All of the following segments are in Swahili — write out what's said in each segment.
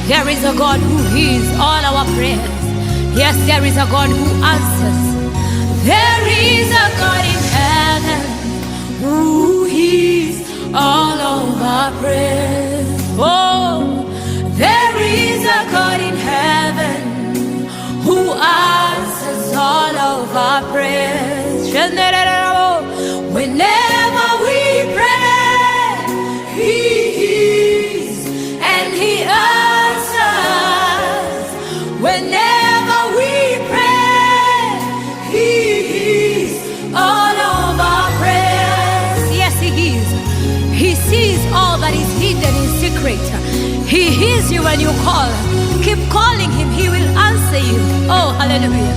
There is a God who hears all our prayers. Yes, there is a God who answers. There is a God in heaven who hears all of our prayers. Oh, there is a God in heaven who answers all of our prayers. Whenever we pray, He hears and He answers. Whenever we pray, He hears all of our prayers. Yes, He hears. He sees all that is hidden in secret. He hears you when you call. Keep calling Him, He will answer you. Oh, hallelujah.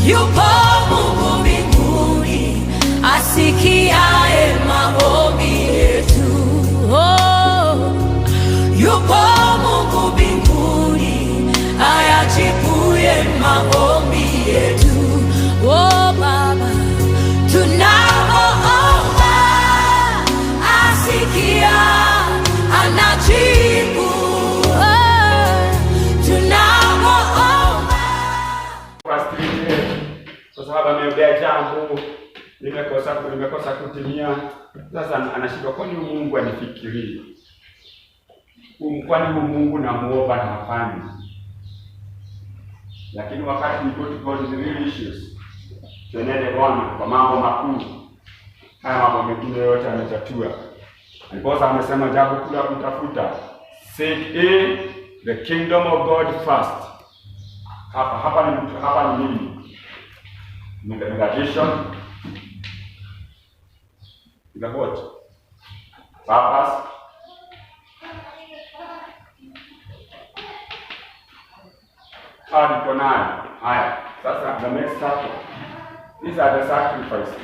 Yupo Mungu mbinguni, asikiaye maombi yetu. Oh, yupo Mungu mbinguni, ayajibuye maombi yetu. Oh, Baba, tunapoomba asikia, anajibu. Kwa sababu ameombea jambo limekosa kutimia. Sasa anashindwa, kwani Mungu anifikirie? Kwani Mungu namuomba na hafanyi? Lakini wakati God is really issues, tuenende Bwana kwa mambo makuu. Haya mambo mengine yote ametatua. Ndiposa amesema jambo kula kutafuta, seek the kingdom of God first. Hapa ni nini? Meditation, the what? Purpose. Niko nayo. Haya, sasa the next chapter. These are the sacrifices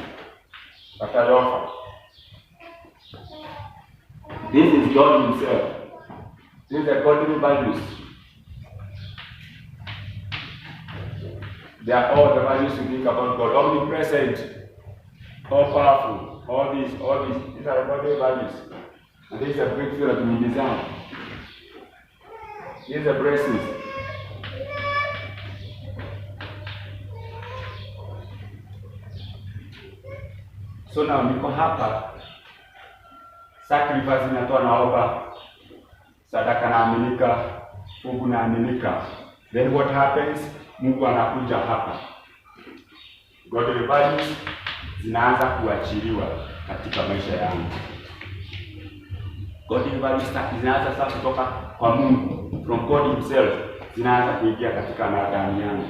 that I offer. This is God Himself. These are godly values. They are all the values you think about God. Omnipresent, all powerful, all these. These are godly values. And these are breakthrough that we desire. These are blessings. So now niko hapa, sacrifice inatoa naomba, sadaka naaminika, fungu naaminika. Then what happens? Mungu anakuja hapa. Godly values zinaanza kuachiliwa katika maisha yangu. Godly values zinaanza sasa kutoka kwa Mungu, from God Himself, zinaanza kuingia katika ndani yangu.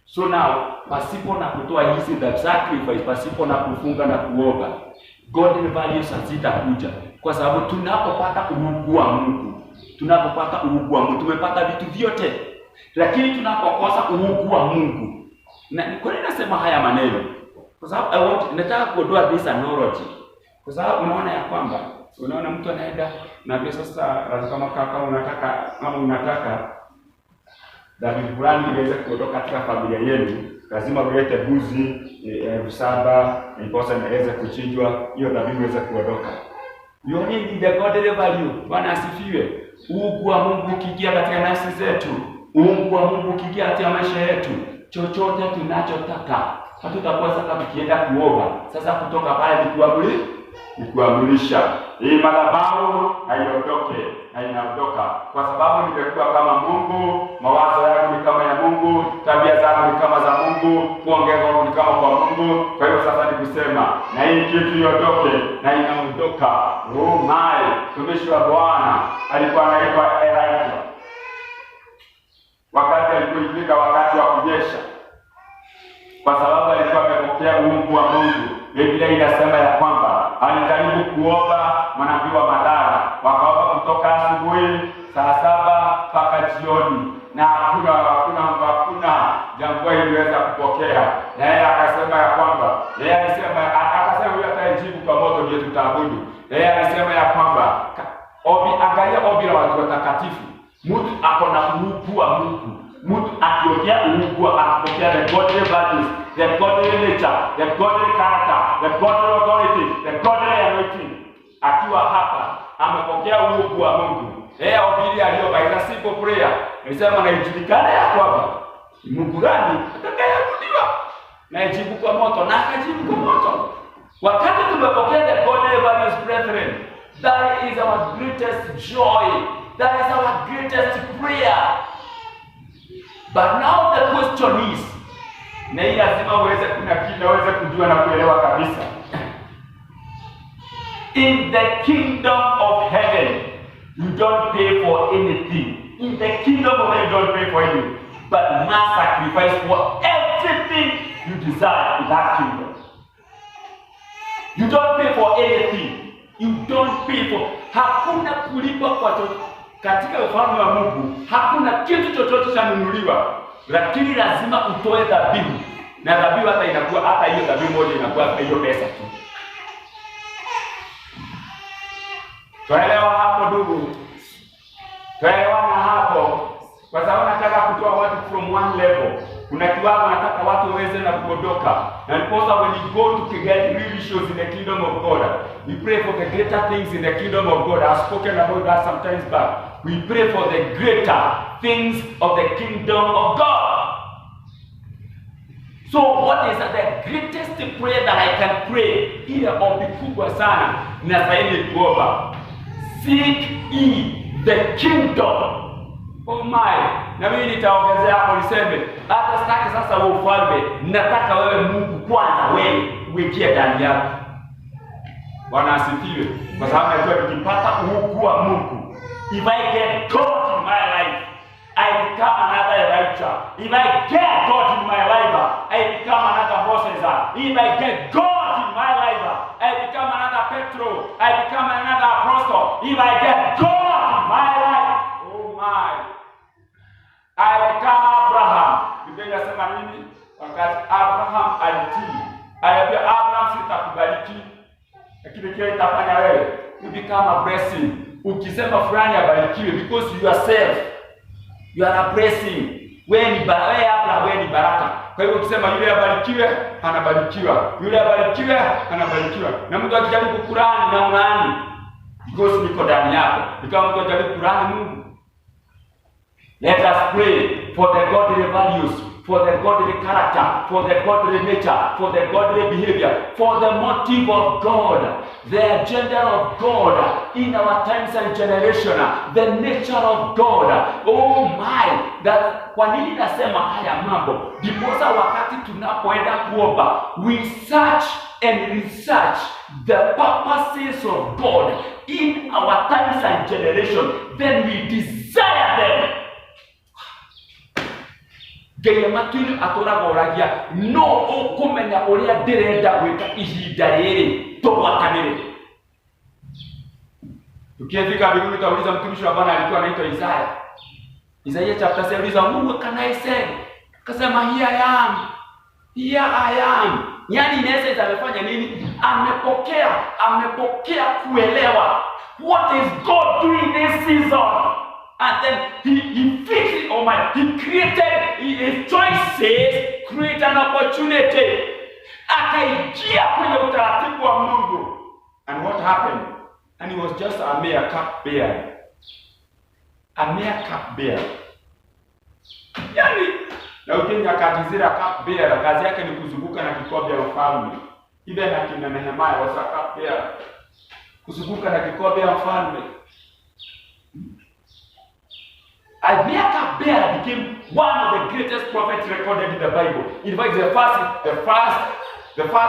So now, pasipo na kutoa hizi the sacrifice, pasipo na kufunga na kuomba, godly values hazitakuja. Kwa sababu tunapopata uungu wa Mungu, tumepata vitu vyote. Lakini tunapokosa uungu wa Mungu. Na kwa nini nasema haya maneno? Kwa sababu nataka kuondoa this analogy. Kwa sababu unaona ya kwamba mtu anaenda na vile sasa lazima kama unataka David fulani iweze kuondoka katika familia yenu, lazima ulete mbuzi 7,000 ndiposa inaweza kuchinjwa, hiyo David iweze kuondoka. You need the godly value. Bwana asifiwe. Uungu wa Mungu ukiingia katika nafsi zetu, uungu wa Mungu ukiingia katika maisha yetu, chochote tunachotaka hatutakuwa sasa tukienda kuomba. Sasa kutoka pale ni kuamurisha. Hii madhabahu haiondoka kwa sababu nimekuwa kama Mungu, mawazo yangu ni kama ya Mungu, tabia zangu ni kama za Mungu, kuongea kwangu ni kama kwa Mungu. Kwa hiyo sasa nikusema na hii kitu iondoke, na inaondoka. Oh my, tumishi wa Bwana alikuwa anaitwa Elijah. Wakati alipofika wakati wa kunyesha, kwa sababu alikuwa amepokea uungu wa Mungu, Biblia inasema ya kwamba alijaribu kuomba manabii wa madhara, wakaomba kutoka asubuhi saa 7 mpaka jioni, na hakuna jambo iliweza kupokea. Na yeye akasema ya kwamba akasema huyu atajibu kwa moto ndio tutaabudu. Yeye alisema ya kwamba angalia ombi la watu watakatifu. Mtu akona uungu wa Mungu, mtu akiongea uungu, akipokea the godly values, the godly nature, the godly character, the godly authority, the godly anointing, akiwa hapa amepokea kupokea uokovu wa Mungu. Obili aliomba ila simple prayer. Alisema na ijulikane ya kwamba Mungu gani atakayeabudiwa. Na ijibu kwa moto, na akajibu kwa moto. Wakati tumepokea the godly values, brethren, that is our greatest joy. That is our greatest prayer. But now the question is, na hii lazima uweze kunakili, uweze kujua na kuelewa kabisa. In the kingdom of heaven, you don't pay for anything. In the kingdom of heaven, you don't pay for anything, but must sacrifice for everything you desire in that kingdom. You don't pay for anything. You don't pay for. Hakuna kulipa kwa chochote katika ufalme wa Mungu. Hakuna kitu chochote chanunuliwa, lakini lazima utoe dhabihu, na dhabihu hata inakuwa hata hiyo dhabihu moja inakuwa hiyo pesa tu. Tuelewa hapo ndugu? Tuelewana hapo? Kwa sababu nataka kutoa watu from one level. Kuna kiwango nataka watu waweze na kuondoka. And because when you go to get really shows in the kingdom of God, we pray for the greater things in the kingdom of God. I've spoken about that sometimes back. We pray for the greater things of the kingdom of God. So what is the greatest prayer that I can pray? Ile ombi kubwa sana ninastahili kuomba. Seek ye the kingdom. Oh my, na mimi nitaongezea hapo niseme, hata sitaki sasa wewe ufalme, nataka wewe Mungu kwanza, wewe uingie ndani yako. Bwana asifiwe. Kwa sababu najua nikipata ukuu wa Mungu, if I get God in my life, I become another Elijah. If I get God in my life, I become another Moses. If I get God in my life, I become another Petro. I become another apostle. If I get God in my life, oh my, I become Abraham. Biblia inasema nini? Wakati Abraham alitii, aliambia Abraham, sitakubariki, lakini kile itafanya wewe, you become a blessing. Ukisema fulani abarikiwe, because you yourself, you are a blessing. Wewe ni baraka, wewe ni baraka. Kwa hivyo ukisema yule abarikiwe, anabarikiwa. Yule abarikiwe, anabarikiwa. Na mtu akijaribu Qur'ani na unani, because niko ndani yako. Kama mtu akijaribu Qur'ani Mungu. Let us pray for the godly values, for the godly character, for the godly nature, for the godly behavior, for the motive of God, the agenda of God in our times and generation, the nature of God. Oh my, that kwa nini nasema haya mambo? Because wakati tunapoenda kuomba, we search and research the purposes of God in our times and generation, then we desire them. Gaya matulu atoragoragia no okumenya uria ndirenda gwika ihinda riri tugwatanire. Tukifika mbinguni tutauliza mtumishi wa Bwana alikuwa anaitwa Isaya. Isaya chapter 7 uliza Mungu kanaise. Akasema here I am. Here I am. Yani inaweza amefanya nini? Amepokea kuelewa what is God doing this season. And then he fixed, oh my, he created his choices, create an opportunity. Akaingia kwenye utaratibu wa Mungu. And what happened? And he was just a mere cupbearer. A mere cupbearer. Yani, na ukinyakati zile cupbearer, kazi yake ni kuzunguka na kikombe ya ufalme. Even akina Nehemia was a cupbearer. Kuzunguka na kikombe ya ufalme. Isaiah became one of the greatest prophets recorded in the Bible. In fact, the first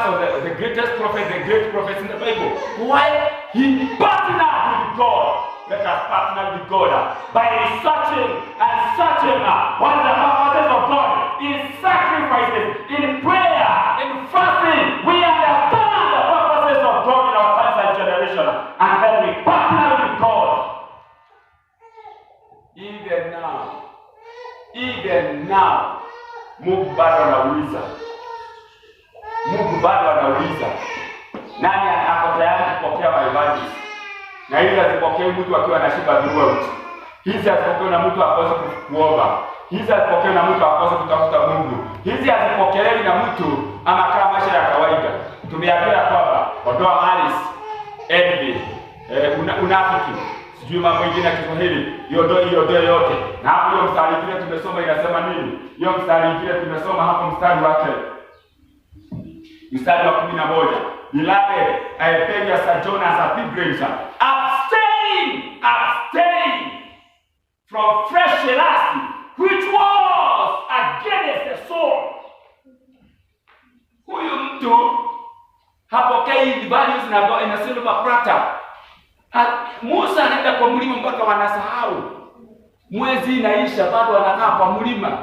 of the greatest prophet, the great prophets in the Bible. Why? He partnered with God. Let us partner with God by researching and searching what the purposes of God in sacrifices, in prayer, in fasting. We understand the purposes of God in our times and generation, and then we partner with God. Even now, Mungu bado anauliza. Nani ako tayari kupokea maibadi? Na hizi azipokee mtu akiwa anashiba throughout. Hizi azipokee na mtu akose kuomba. Hizi azipokee na mtu akose kutafuta Mungu. Hizi azipokelewi na mtu anakaa maisha ya kawaida. Tumeambiwa kwamba ondoa malice, envy, unafiki, sijui mambo mengine ya Kiswahili, iondoe yote. Na hapo hiyo mstari ile tumesoma inasema nini? Hiyo mstari ile tumesoma hapo mstari wake. Mstari wa 11. Beloved, I beg you as Jonas as pilgrims, abstain from fresh lust, which was against the soul. Huyu mtu hapokei values na silver platter. Musa anaenda kwa mlima mpaka wanasahau. Mwezi inaisha bado wanakaa kwa mlima.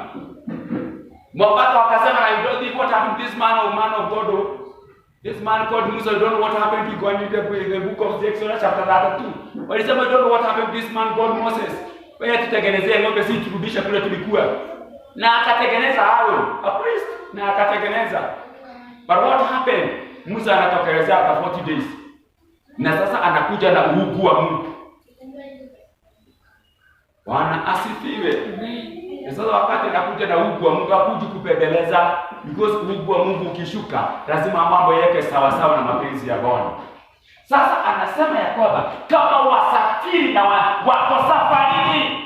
Mpaka wakasema, I don't think what happened to this man of God. This man called Musa, I don't know what happened to God in the book of Exodus chapter 32. Walisema, I don't know what happened to this man called Moses. Wewe tutengenezee ng'ombe si turudisha kule tulikuwa. Na akatengeneza Aaron, a priest, na akatengeneza. But what happened? Musa anatokelezea after 40 days. Na sasa anakuja na uungu wa Mungu. Bwana asifiwe. Sasa wakati anakuja na uungu wa Mungu, hakuji kupendeleza, because uungu wa Mungu ukishuka lazima mambo yake sawa sawa na mapenzi ya Bwana. Sasa anasema ya kwamba kama wasafiri na wako safarini,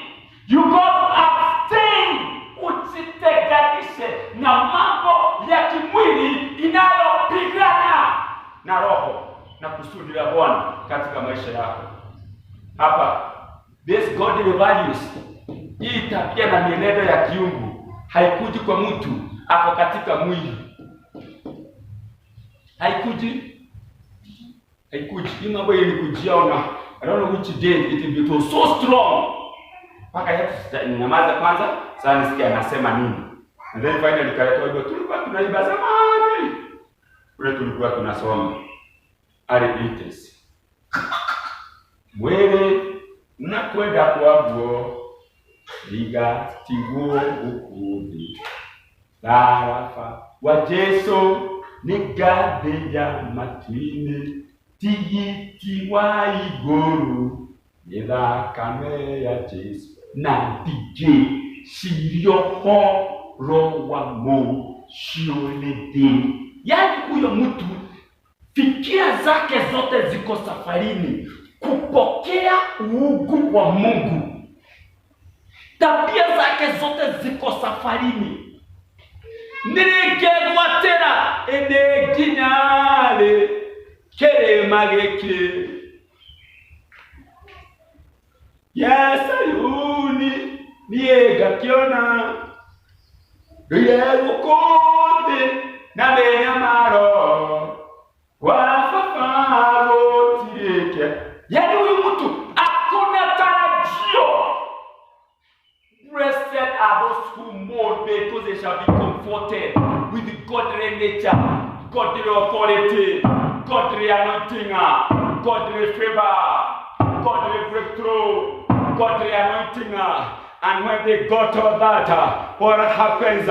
you got to abstain, usitenganishe na mambo ya kimwili inayopigana na roho na kusudi la Bwana katika maisha yako. Hapa this godly values, hii tabia na mienendo ya kiungu haikuji kwa mtu ako katika mwili. Haikuji. Hii mambo ilikujia ona. I don't know which day it was so strong. Paka yetu nyamaza kwanza, sasa nisikia anasema nini. And then finally nikaletwa hivyo, tulikuwa tunaiba zamani. Kule tulikuwa tunasoma Aribites. Mwele nakwenda kwabo liga tiguo ukudi. Tarafa wa Jesu nigadeya matine tiyiti wa iguru nithakame ya Jesu na dige shirioho rowa mo shiolede. Yani huyo mtu fikia zake zote ziko safarini kupokea uungu wa Mungu. Tabia zake zote ziko safarini. Nirigegwa tena eneginyale kere mageke. Yesayuni niega kiona yego kode na benyamaro wafafaro tireke. Yani huyu mtu hakuna tarajio. Blessed are those who mourn, because they shall be comforted with the godly nature, godly authority, godly anointing, godly favor, godly breakthrough, godly anointing. And when they got all that, what happens?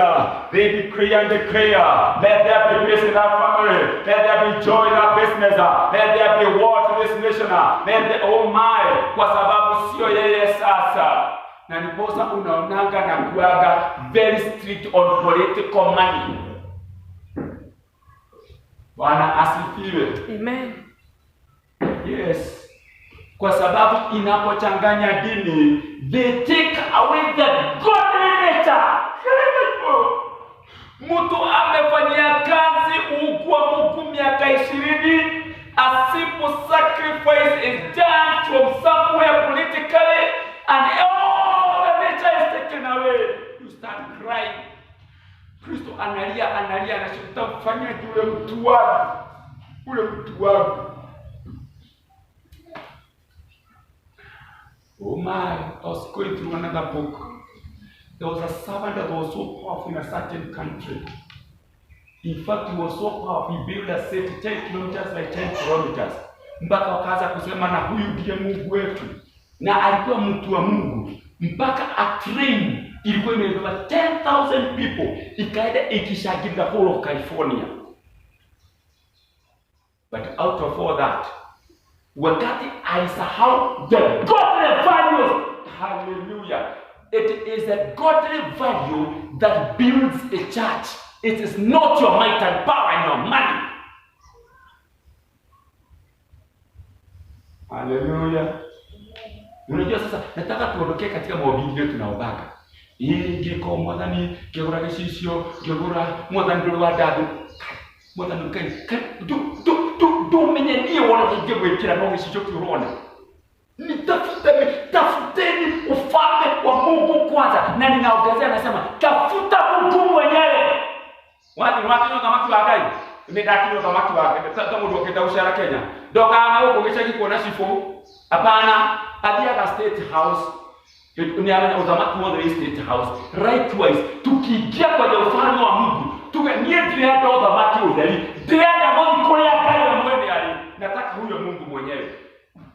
They decree and declare, let there be peace in our family, let there be joy in our business, let there be war to this nation, let there, oh my, kwa sababu sio yeye sasa. Na niposa unaonanga na kuaga very strict on political money. Bwana asifiwe. Amen. Yes. Kwa sababu inapochanganya dini, they take away the godly nature. Mtu amefanyia kazi uungu wa Mungu miaka 20, a simple sacrifice is done from somewhere politically, and all the nature is taken away. You start crying. Kristo analia anashuta kufanya ule mtu wangu. Oh my, I was going through another book. There was a servant that was so powerful in a certain country. In fact, he was so powerful, he built a city 10 kilometers by 10 kilometers. Mpaka wakaanza kusema na huyu ndiye Mungu wetu. Na alikuwa mtu wa Mungu. Mpaka a train ilikuwa imebeba 10,000 people. Ikaenda ikishagiza the whole of California. But out of all that, wakati alisahau the godly values. Hallelujah. It is a godly value that builds a church. It is not your might and power and your money. Hallelujah. Unajua sasa nataka tuondokee katika mahubiri yetu tunaobaga. Ngiko mwathani ngegura gicicio ngegura mwathani nduri wa ndathu. Mwathani kai tu menyenie wala ngegwikira no gicicio kiurona. Tafuteni ufalme wa Mungu kwanza. Na ninaongezea nasema tafuta Mungu mwenyewe. Watu kama kiwagai. Nimedakio kama kiwagai. Tata mundu okenda ushara Kenya. Ndokana huko gicagi kuona cifo. Hapana, athiaga State House. Uniamenya uthamaki wa State House. Rightwise tukiingia kwenye ufalme wa Mungu. Tuwe ndiye uthamaki udhali. Ndiye Mungu kulia kale mwene ali. Nataka huyo Mungu mwenyewe.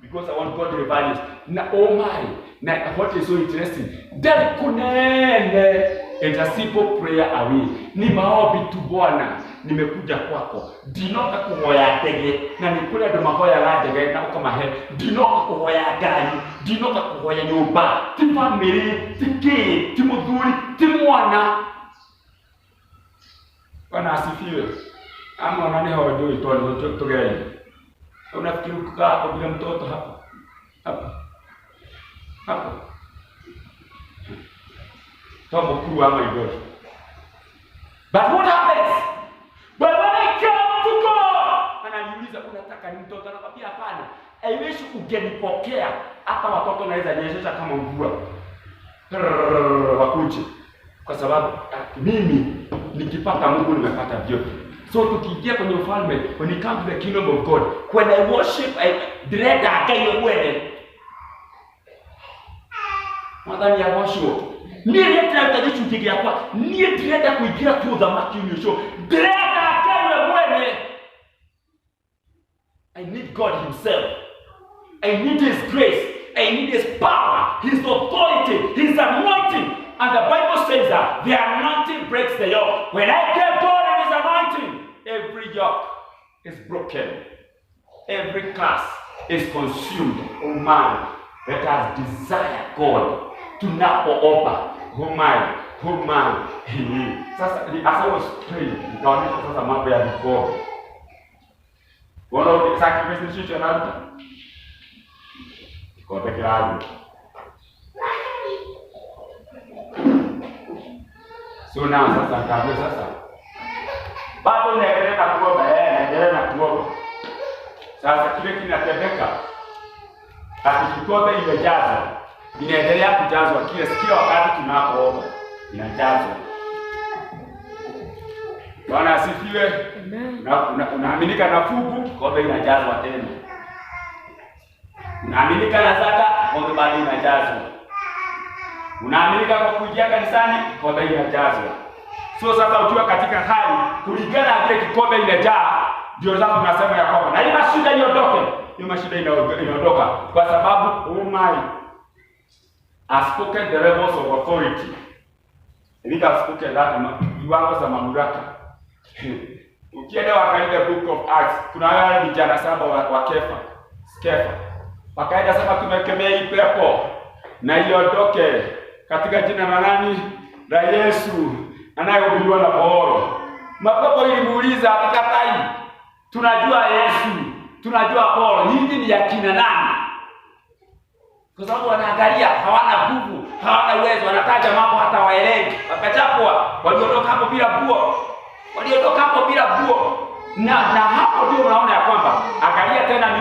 Because I want God to revive. Na oh my, na what is so interesting. Dari kunene it's a simple prayer away. Ni maombi tu Bwana, nimekuja kwako. Ndinoka kuhoya ndege na nikule ndo mahoya la ndege na uko mahe. Ndinoka kuhoya gari, ndinoka kuhoya nyumba, ti family, ti muthuri, ti mwana. Bwana asifiwe. Ama nani hawajui itoa tugei. Unafikiri kukaa hapo bila mtoto hapa. Tomo kuru ama hivyo. But what happens? But when I come to God, ananiuliza unataka ni mtoto, anakwambia hapana. I wish ungenipokea hata watoto naweza nyeshesha kama mvua. Wakuje. Kwa sababu mimi nikipata Mungu nimepata vyote. So tukiingia kwenye ufalme, when it comes to the kingdom of God, when I worship, I direct akayo wene. Mwadhani ya worship. Niye direct kujigia kwa, niye direct kuingia tu dhamaki unyosho. Direct akayo wene. I need God himself. I need his grace. I need his power, his authority, his anointing. And the Bible says that the anointing breaks the yoke. When I get God and his anointing, every yoke is broken. Every curse is consumed. Oh man, let us desire God. Tunapoomba. Oh man. Sasa, as I was praying, nikaonyesha sasa mambo ya before. One of the sacrifices you should have. Kwa peke yangu. So now sasa bado naendelea kuomba, Sasa kile kinatendeka. Kikombe imejazwa. Inaendelea kujazwa kila wakati tunapoomba. Inajazwa. Bwana asifiwe. Amen. Unaaminika na fugu, kombe inajazwa tena. Unaaminika na zaka, kombe bado inajazwa. Unaaminika kwa kujia kanisani, kombe inajazwa. So sasa ukiwa katika hali kulingana na vile kikombe imejaa, ndio sasa tunasema ya kwamba na hii mashida iondoke. Hiyo mashida inaondoka kwa sababu has spoken the levels of authority. He has spoken that viwango za mamlaka. Ukienda wakaenda book of Acts, kuna wale vijana saba wa Kefa. Wakaenda sema tumekemea hii pepo na iondoke katika jina la nani? La Yesu anayehubiriwa na Paulo. Mapepo ilimuuliza akakatai. Tunajua Yesu, tunajua Paulo, hivi ni yakina nani? Kwa sababu wanaangalia hawana nguvu, hawana uwezo, wanataja mambo hata waelewi. Wakachapwa, waliondoka hapo bila nguo. Na hapo ndio unaona ya kwamba angalia tena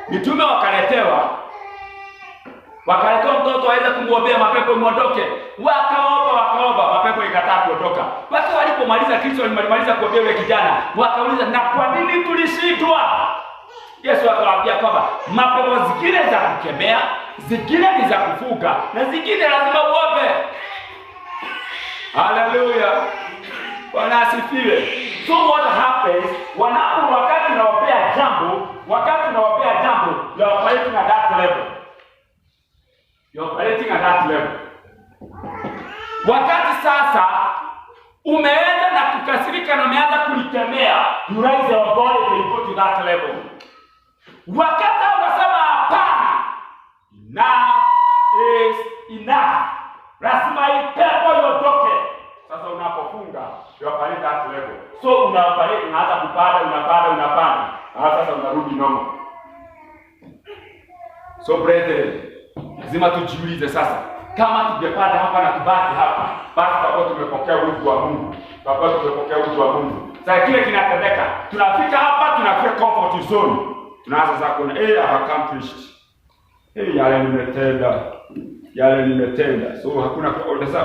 mitume wakaletewa mtoto aweze kumwombea mapepo muondoke. Wakaomba mapepo ikataa kuondoka. Watu walipomaliza Kristo alimaliza kuombea yule kijana, wakauliza na kwa nini tulishindwa? Yesu akawaambia kwamba mapepo zingine za kukemea, zingine ni za kufuga, na zingine lazima uombe. Haleluya. Bwana asifiwe. So what happens wakati unawapea jambo, you're operating at that level. Wakati sasa umeenda na kukasirika na umeanza kulikemea, you raise your body to go to that level. Wakati unasema hapana, enough is enough. Lazima ipepo iondoke. Sasa unapofunga, you operate that level. So unaanza kupanda, unapanda. Sasa unarudi normal. So brethren, lazima tujiulize sasa, kama tungepanda hapa na tubaki hapa, basi tutakuwa tumepokea wito wa Mungu. Tutakuwa tumepokea wito wa Mungu. Sasa kile kinatendeka, tunafika hapa, tunafika comfort zone. Tunaanza sasa kuna I've accomplished. Yale nimetenda. So hakuna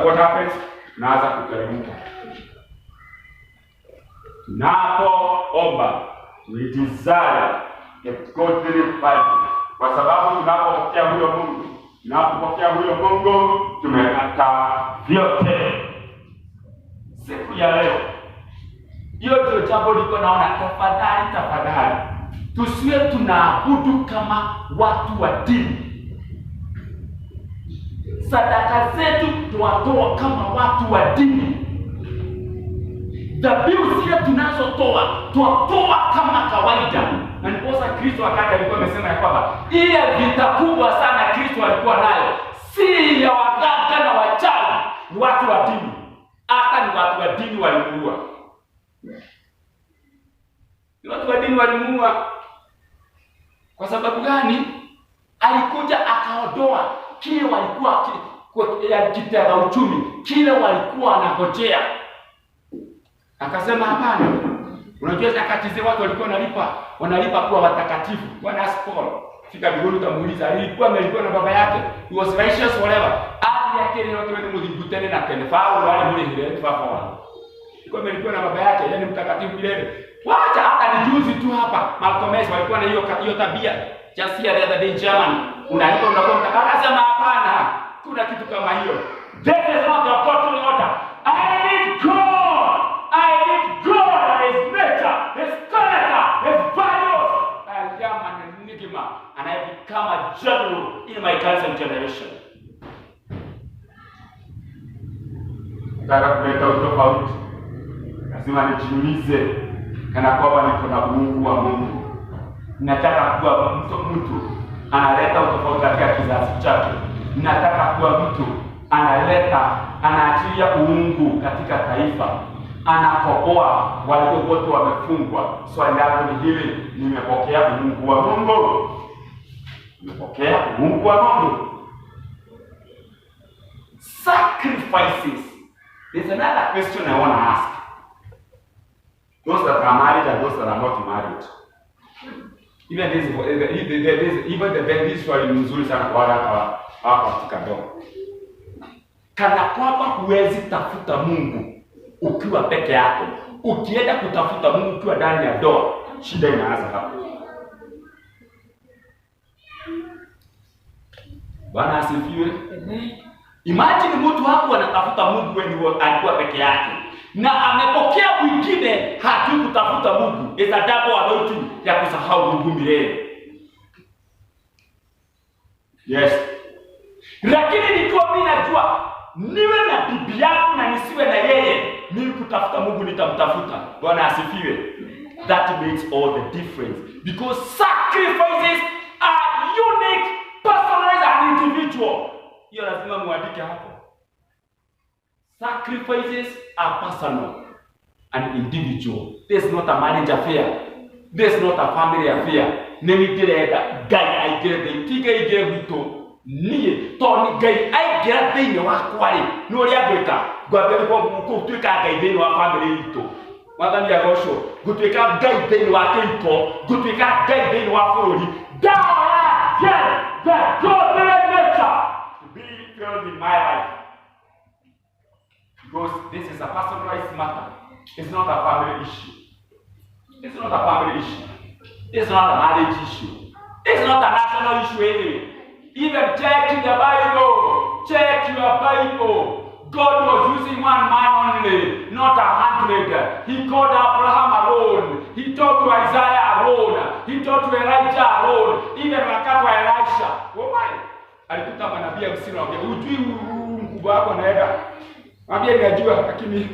what happens? Tunaanza kuteremka. Tunapoomba, we desire that God will fight. Kwa sababu tunapopokea huyo Mungu, tumepata vyote. Siku ya leo, hiyo ndio jambo liko naona, tafadhali tusiwe tunaabudu kama watu wa dini. Sadaka zetu tuwatoa kama watu wa dini. Dhabihu zetu tunazotoa tuwatoa kama kawaida. Na ndiposa Kristo wakati alikuwa amesema ya kwamba ile vita kubwa sana Kristo alikuwa nayo si ya waganga na wachawi, ni watu wa dini. Hata ni watu wa dini walimuua. Watu wa dini walimuua. Kwa sababu gani? Alikuja akaondoa kile walikuwa kitega uchumi, kile walikuwa wanangojea. Akasema hapana. Unajua zakati zile watu walikuwa wanalipa kuwa watakatifu. Bwana asifiwe. Fika mbinguni utamuuliza alikuwa amelipwa na baba yake. He was righteous forever. Yake ni watu wenye mudhibutene na kenefao wale mule hile tufafawa. Alikuwa amelipwa na baba yake, yani mtakatifu milele. Wacha hata ni juzi tu hapa Malcolm X walikuwa na hiyo tabia. Just here the other day in Germany. Unalipa unakuwa akasema hapana. Kuna kitu kama hiyo. This is not the total order. I need God and His nature, His character, His values. I am an enigma and I become a general in my cousin generation. Nataka kuleta utofauti. Lazima nijiulize kana kwamba niko na Mungu wa Mungu. Nataka kuwa mtu analeta utofauti katika kizazi chake. Nataka kuwa mtu anaachilia uungu katika taifa. Anapokoa wale wote wamefungwa. Swali langu ni hili, nimepokea Mungu wa Mungu? Nimepokea Mungu wa Mungu? Sacrifices. There's another question I want to ask. Those that are married and those that are not married. Even this swali ni nzuri sana kwa wale hapa katika ndoa. Kana kwamba huwezi tafuta Mungu ukiwa peke yako. Ukienda kutafuta Mungu ukiwa ndani ya ndoa, shida inaanza hapo. Bwana asifiwe. Imagine mtu hapo anatafuta Mungu when alikuwa peke yake. Na amepokea mwingine hajui kutafuta Mungu. Is a double anointing ya kusahau Mungu milele. Yes. Lakini nikiwa mimi najua niwe na bibi yangu na nisiwe na yeye, mimi kutafuta Mungu nitamtafuta. Bwana asifiwe. That makes all the difference. Because sacrifices are unique, personalized and individual. Hiyo lazima muandike hapo. Sacrifices are personal and individual. There's not a marriage affair. There's not a family affair. Nemitirega gai aigere tiga igere buto nie toni gai aigere thini wa kwari no ria gwika gwabere ko twika gai thini wa family ito mwathani ya gosho gutwika gai thini wa kito gutwika gai thini wa bururi dawa the God nature to be filled in my life. Because this is a personalized matter. It's not a family issue. It's not a family issue. It's not a marriage issue. It's not a national issue anyway. Even check the Bible. Check your Bible. God was using one man only, not 100. He called Abraham alone. He talked to Isaiah alone. He talked to Elijah alone. Even wakati wa Elisha. Oh my. Alikuta manabii msini wake. Ujui mkubwa wako naenda. Mwambie ninajua lakini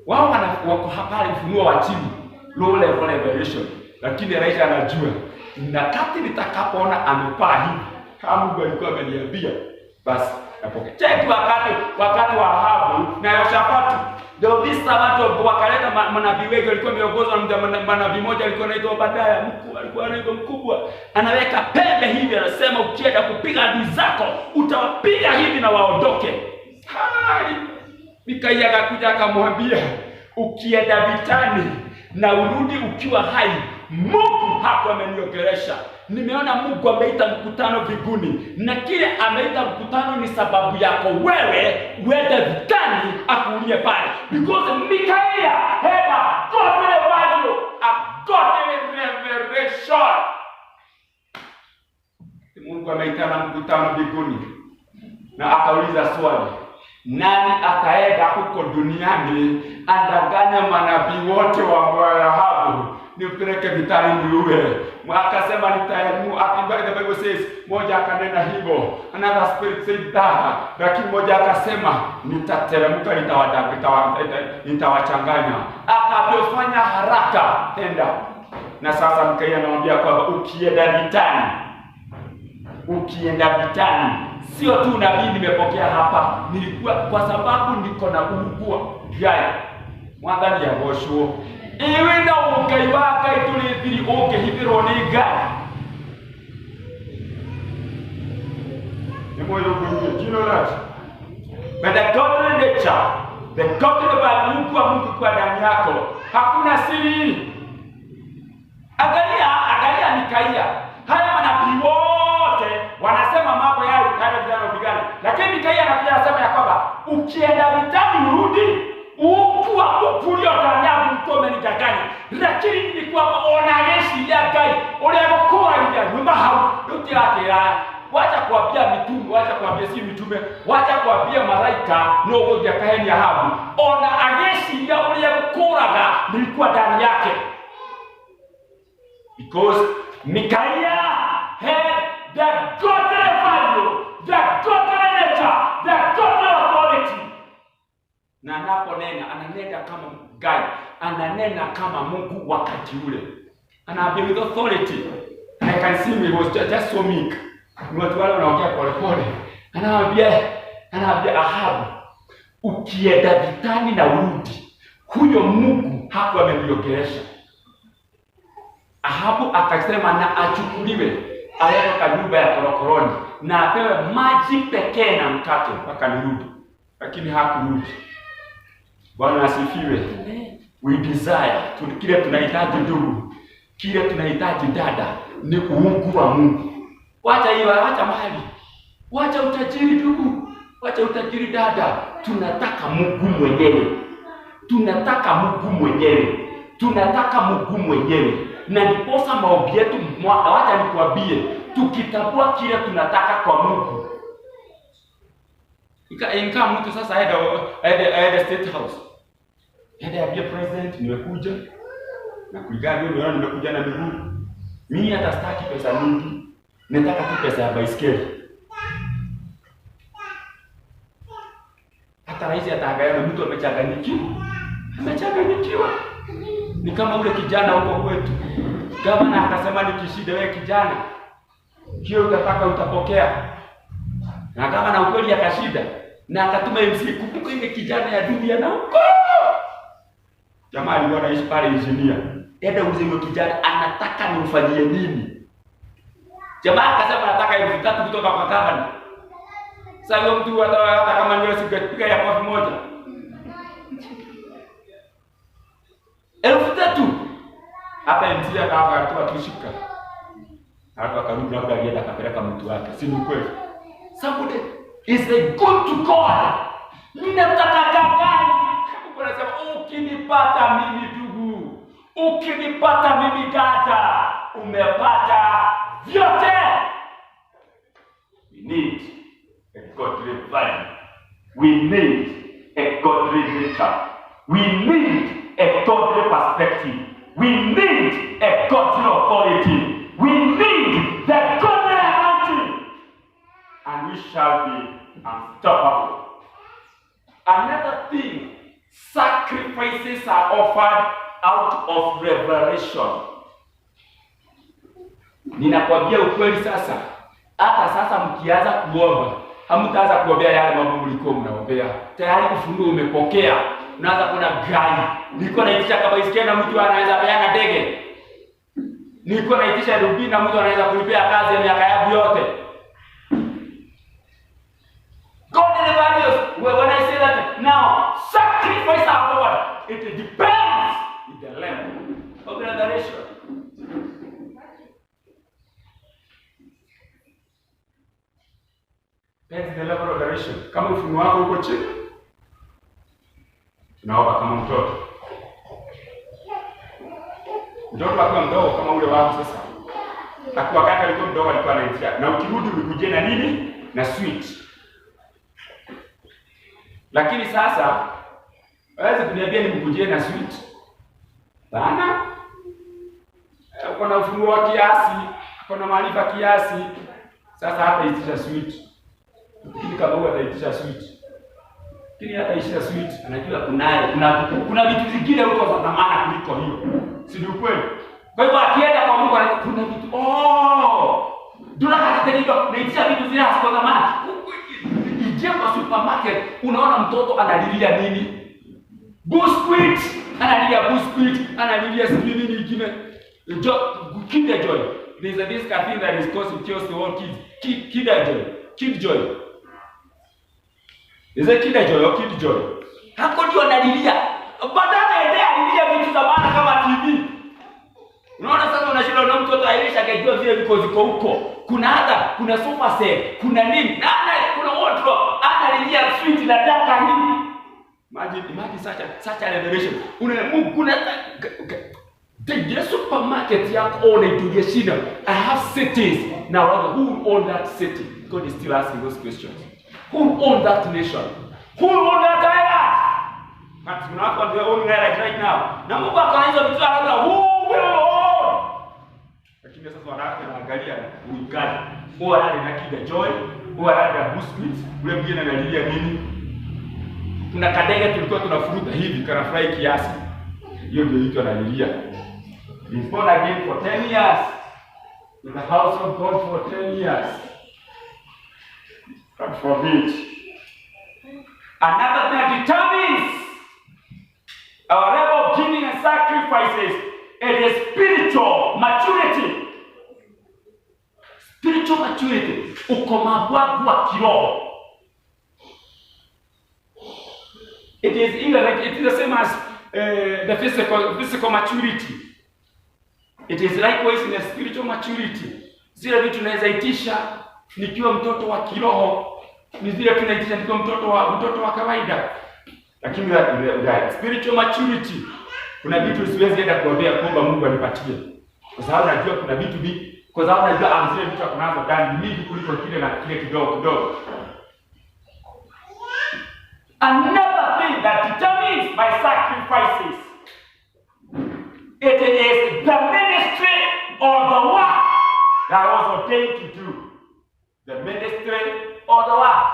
wao wako hapa ufunuo wa chini. Low level revelation. Lakini Elisha anajua. Na kati nitakapoona amepaa hivi. Kama Mungu alikuwa ameniambia basi napokea. Check wakati wa Ahabu na Yoshafati. Ndio visa watu wakaleta manabii wengi walikuwa wameongozwa na manabii mmoja alikuwa anaitwa Obadiah, mkuu alikuwa anaitwa mkubwa. Anaweka pembe hivi anasema ukienda kupiga adui zako utawapiga hivi na waondoke. Hai. Mikaia akakuja akamwambia ukienda vitani na urudi ukiwa hai, Mungu hapo ameniongelesha. Nimeona Mungu ameita mkutano mbinguni, na kile ameita mkutano ni sababu yako wewe uende vitani akuulie pale. Because Mikaia had a godly value, a godly revelation. Mungu ameita na mkutano mbinguni na akauliza swali, nani ataenda huko duniani adanganya manabii wote wa Rahabu nipeleke vitani niue? Akasema nitaemu. The Bible says, moja akanena hivyo, another spirit said that, lakini moja akasema nitateremka nitawachanganya. Akafanya haraka enda. Na sasa Mikaia anamwambia kwamba ukienda vitani, sio tu nabii nimepokea hapa, nilikuwa kwa sababu niko na ugua gani mwadhani ya bosho ewe na ukaiwaka itulithiri oke hiviro ni gani nemo yokunye jino lati but the godly nature, the godly value kwa Mungu kwa ndani yako hakuna siri. Angalia Mikaia, haya manabii wote wanasema mambo yao utaenda vitani upigane, lakini Mikaia anakuja anasema ya kwamba ukienda vitani urudi ukuwa upulio ndani yangu mtome nitaganya, lakini nilikuwa onageshi ya gai ole mkoa ya nyumba hau yote yake. Wacha kuambia mitume, wacha kuambia si mitume, wacha kuambia malaika no ngoja kaheni ya habu ona ageshi ya ole mkoa nilikuwa ndani yake. Because Mikaia had the godly value, the godly nature, the godly authority. Na anaponena ananena kama gai, ananena kama Mungu wakati ule. Anaambia with authority. And I can see he was just so meek. Ni watu wale wanaongea pole pole. Anaambia Ahabu, ukienda vitani na urudi, huyo Mungu hapo ameniongelesha. Ahabu akasema na achukuliwe aende kwa nyumba ya korokoroni na apewe maji pekee na mkate mpaka nirudi, lakini hakurudi. Bwana asifiwe. We desire, kile tunahitaji ndugu, kile tunahitaji dada ni uungu wa Mungu. Wacha hiyo, wacha mali, wacha utajiri ndugu, wacha utajiri dada. Tunataka Mungu mwenyewe, tunataka Mungu mwenyewe, tunataka Mungu mwenyewe. Na ndiposa maombi yetu, wacha nikwambie, tukitambua kile tunataka kwa Mungu. Inka mtu sasa aende State House, aende abia president, nimekuja na kulingana mimi naona nimekuja na miguu. Mimi hata sitaki pesa nyingi, nataka tu pesa ya baiskeli. Hata rais ataangalia na mtu amechanganyikiwa. Ni kama ule kijana huko kwetu. Gavana akasema nikishida wewe kijana, kile utataka utapokea. Na gavana ukweli akashida na akatuma MC kumbuka ile kijana ya dunia na huko. Jamaa alikuwa anaishi pale engineer. Enda uzime kijana anataka nimfanyie nini? Jamaa akasema anataka 3,000 kutoka kwa gavana. Sasa mtu hata kama ndio sipiga ya kofi moja. 3,000 hata MC akatoa tushika. Hapo akarudi labda alienda akapeleka mtu wake. Si ni kweli? Somebody is a good to God. Ninataka gani? Mungu anasema ukinipata mimi ndugu, ukinipata mimi dada, umepata vyote. We need a godly value. We need a godly nature. We need a godly perspective. We need a godly authority. We need the godly anointing. And we shall be unstoppable. Another thing, sacrifices are offered out of revelation. Ninakwambia ukweli sasa, hata sasa mkianza kuomba, hamtaanza kuombea yale mambo mlikuwa mnaombea. Tayari ufunuo umepokea. unaanza kuna gari. Nilikuwa naitisha kama isikia na mtu anaweza peana ndege. Nilikuwa naitisha rubi na mtu anaweza kulipia kazi ya miaka yangu yote. God values. When I say that now, sacrifice our God, it depends on the level of adoration. Depends the level of adoration. Kama ufunuo wako uko chini, tunaomba kama mtoto. Mtoto akiwa mdogo kama ule wako sasa. Akiwa kaka alikuwa mdogo alikuwa anaingia. Na ukirudi ulikuje na nini? Na sweet. Lakini sasa hawezi kuniambia nimkujie na sweet. Bana. Kuna ufunuo wa kiasi, kuna maarifa kiasi. Sasa hata itisha sweet. Lakini kama huwa ataitisha sweet. Lakini hata itisha sweet, anajua kuna vitu vingine huko za thamani kuliko hiyo. Si ndio kweli? Kwa hivyo akienda kwa Mungu kuna vitu tunakataliwa naitisha vitu zile kwa thamani. Ingia kwa supermarket, unaona mtoto analilia nini? Biscuit, analilia biscuit, analilia nini nyingine? Kinder Joy. There's this cafe that is causing chaos to all kids. Kinder Joy. Kid Joy. Is it Kinder Joy or Kid Joy? Hako ndio analilia. Badala ya alilia vitu za maana kama TV. Unaona sasa unashinda na mtoto ailisha kajua vile viko ziko huko. Kuna sofa set, kuna nini? Kuna wardrobe. Analilia sweet na daka nini? Imagine such a revelation. Kuna the supermarket yako unaitugia shida. I have cities. Now who own that city? God is still asking those questions. Who own that nation? Who own that island? But you know what they own right now. Na Mungu akaanza vitu anaanza who will own? Lakini sasa wanawake wanaangalia uikali. Huwa ana Kinder Joy, huwa ana biscuit, ule mwingine analilia nini? Kuna kadege tulikuwa tunafuruta hivi kana fry kiasi. Hiyo ndio hicho analilia. He's born again for 10 years. In the house of God for 10 years. God forbid. Another thing determines our level of giving and sacrifices. It is spiritual maturity. Spiritual maturity. Ukomavu wa kiroho. It is the same as the physical maturity. It is likewise in the spiritual maturity. Zile vitu tunaweza itisha nikiwa mtoto wa kiroho, ni zile tunaitisha nikiwa mtoto wa kawaida. Lakini the spiritual maturity, kuna vitu siwezi enda kuombea kuomba Mungu anipatie. Kwa sababu najua kuna vitu kwa sababu najua zile vitu tunazo ndani mingi kuliko kile na kile kidogo. Another thing that determines my sacrifices, it is the ministry or the work that I was ordained to do. The ministry or the work.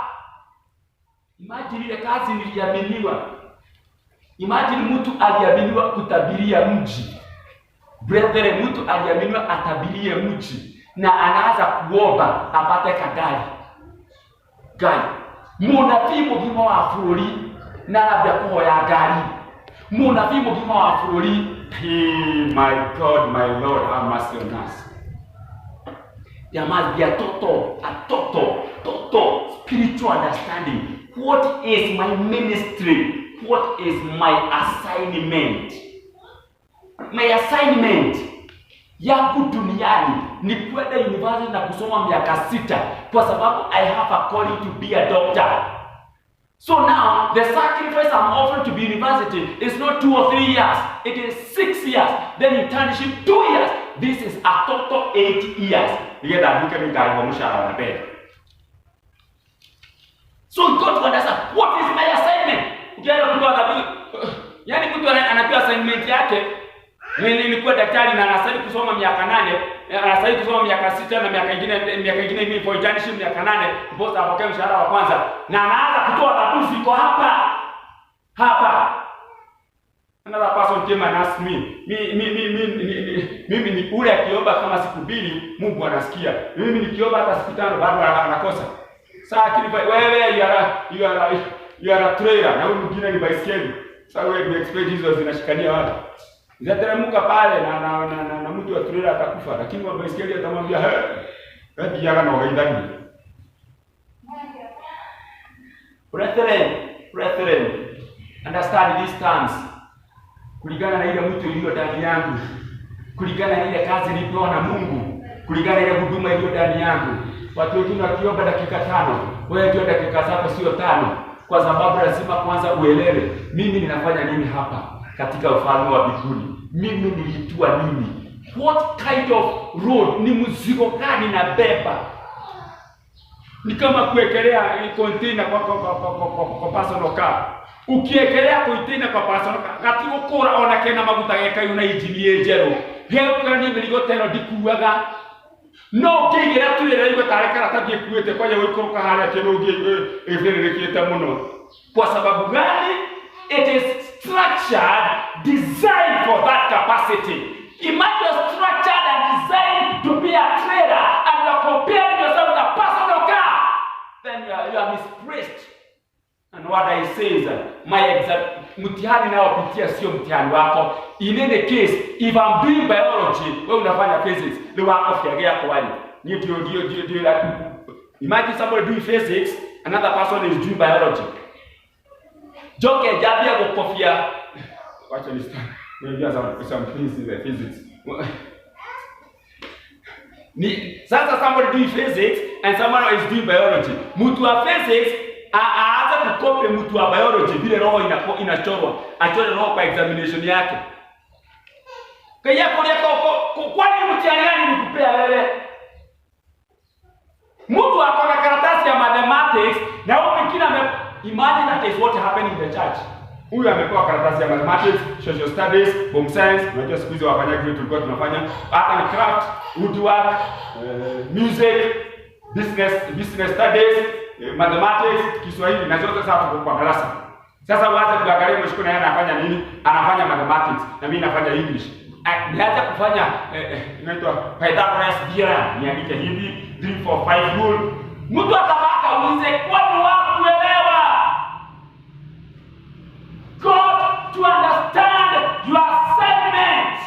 Imagine ile kazi niliaminiwa. Imagine mtu aliaminiwa kutabiria mji. Brethren, mtu aliaminiwa atabirie mji na anaanza kuomba apate kagari. Gari. Munabii mugima wa bũrũri na labda kuhoya ngari. Munabii mugima wa bũrũri. My God, my Lord, have mercy on us. There must be a total spiritual understanding. What is my ministry? What is my assignment? My assignment yangu duniani ni kwenda university na kusoma miaka 6 kwa sababu I have a calling to be a doctor. So now the sacrifice I'm offering to be university is not 2 or 3 years. It is 6 years. Then internship 2 years. This is a total 8 years. So you got to understand what is my assignment. Yani mtu anapewa assignment yake. Nilikuwa daktari na anastahili kusoma miaka 8, anastahili kusoma miaka 6 na miaka ingine hivi for internship miaka 8 ndipo apokee mshahara wa kwanza na anaanza kutoa dhabihu ziko hapa. Another person came and asked me, mimi ni ule akiomba kama siku 2 Mungu anasikia. Mimi nikiomba hata siku 5 bado anakosa. Sasa wewe you are a trailer na huyu mwingine ni baiskeli. Sasa wewe expect hizo zinashikania wapi? Zitateremka pale na mtu wa trailer atakufa, lakini wa baiskeli atamwambia hadi yaga na waidani. Brethren, understand these terms. Kulingana na ile mtu iliyo ndani yangu, kulingana na ile kazi niliyopewa na Mungu, kulingana na ile huduma iliyo ndani yangu. Watu wengine wakiomba dakika 5, wewe ndio dakika zako sio 5, kwa sababu lazima kwanza uelewe mimi ninafanya nini hapa katika ufalme wa mbinguni. Mimi niliitwa nini? What kind of road? Ni mzigo gani na beba? Ni kama kuekelea container kwa personal car. Ukiekelea container kwa personal car, kati ukora ona kena maguta geka yuna injini njero. Heo kani miligo teno dikuaga. No kigira tulera igo tarekara tabie kuete kwa yao ikoroka hali keno eferereketa muno. Kwa sababu gani? It is structured, designed for that capacity. Imagine you're structured and designed to be a trader, and you're comparing yourself with a personal car. Then you are misplaced. And what I say is my exam, mtihani naopitia sio mtihani wako. In any case, if I'm doing biology, wewe unafanya physics, the work of your gear kwani. Ndio like imagine somebody doing physics, another person is doing biology. Joke jabia go kofia. Watch this time. Maybe some things in the physics. Sasa somebody doing physics and someone is doing biology. Mtu wa physics aanza kukope mtu wa biology vile roho inachorwa. Achore roho kwa examination yake. Kaya kwani mtihani gani nikupea wewe? Mtu akona karatasi ya mathematics na huyo mwingine imagine that is what happened in the church. Huyu amepewa karatasi ya mathematics, social studies, home science, unajua siku hizo wafanya kitu tulikuwa tunafanya, art and craft, woodwork, music, business studies, mathematics, Kiswahili na zote sasa tuko kwa darasa. Sasa uanze kuangalia mshiko na yeye anafanya nini? Anafanya mathematics na mimi nafanya English. Nianza kufanya inaitwa Pythagoras theorem, niandike hivi 3 4 5 rule. Mtu atabaka ulize kwani wakuelewa? God to understand your assignment.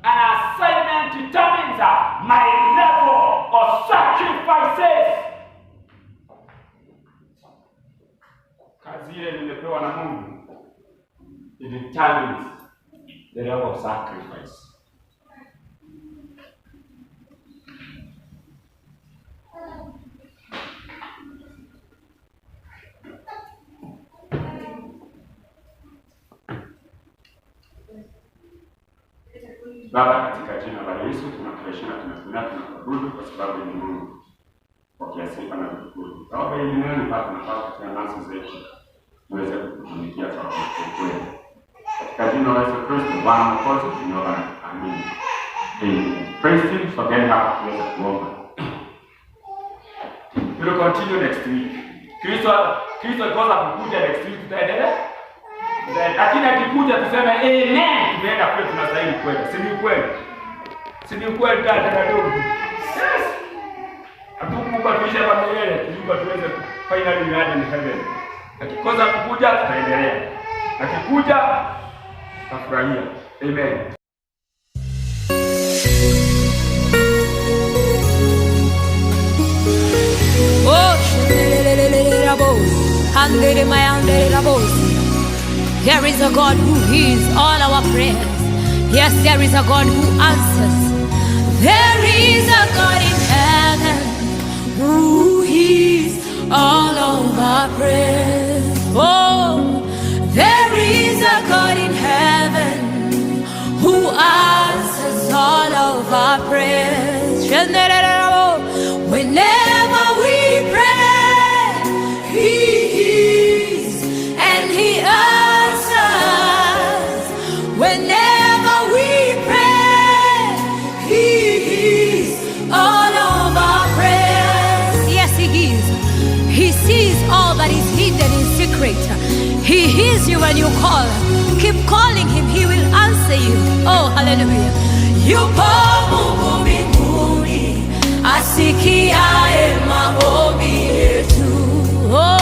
An assignment determines my level of sacrifices. Kazi ile nimepewa na Mungu, it determines the level of sacrifice. Baba, katika jina la Yesu tunakuheshimu na tunakuabudu kwa sababu ni Mungu. Pokea sifa na utukufu. Baba, hili neno nipate nafasi katika nafsi zetu tuweze kutumikia kwa kweli. Katika jina la Yesu Kristo, Bwana Mwokozi, tunaomba na kuamini. Amen. Praise Him for getting up tuweze kuomba. We will continue next week. Kristo alikosa kukuja next week, tutaendelea. Lakini akikuja tuseme amen, tunaenda kule tunastahili kwenda. Si ni kweli? Si ni kweli dada ndogo? Yes. Hatukupa tuisha hapa milele, tulipa tuweze finally land in heaven. Akikosa kukuja tutaendelea. Akikuja tafurahia. Amen. Oh, andere my andere rabos. There is a God who hears all our prayers. Yes, there is a God who answers. There is a God in heaven who hears all of our prayers. Oh, there is a God in heaven who answers all of our prayers. Whenever we pray, He hears and He answers. Whenever we pray, He hears all of our prayers. Yes, He hears. He sees all that is hidden in secret. He hears you when you call. Keep calling Him, He will answer you. Oh, hallelujah. Yupo Mungu mbinguni, asikiaye maombi yetu. Oh.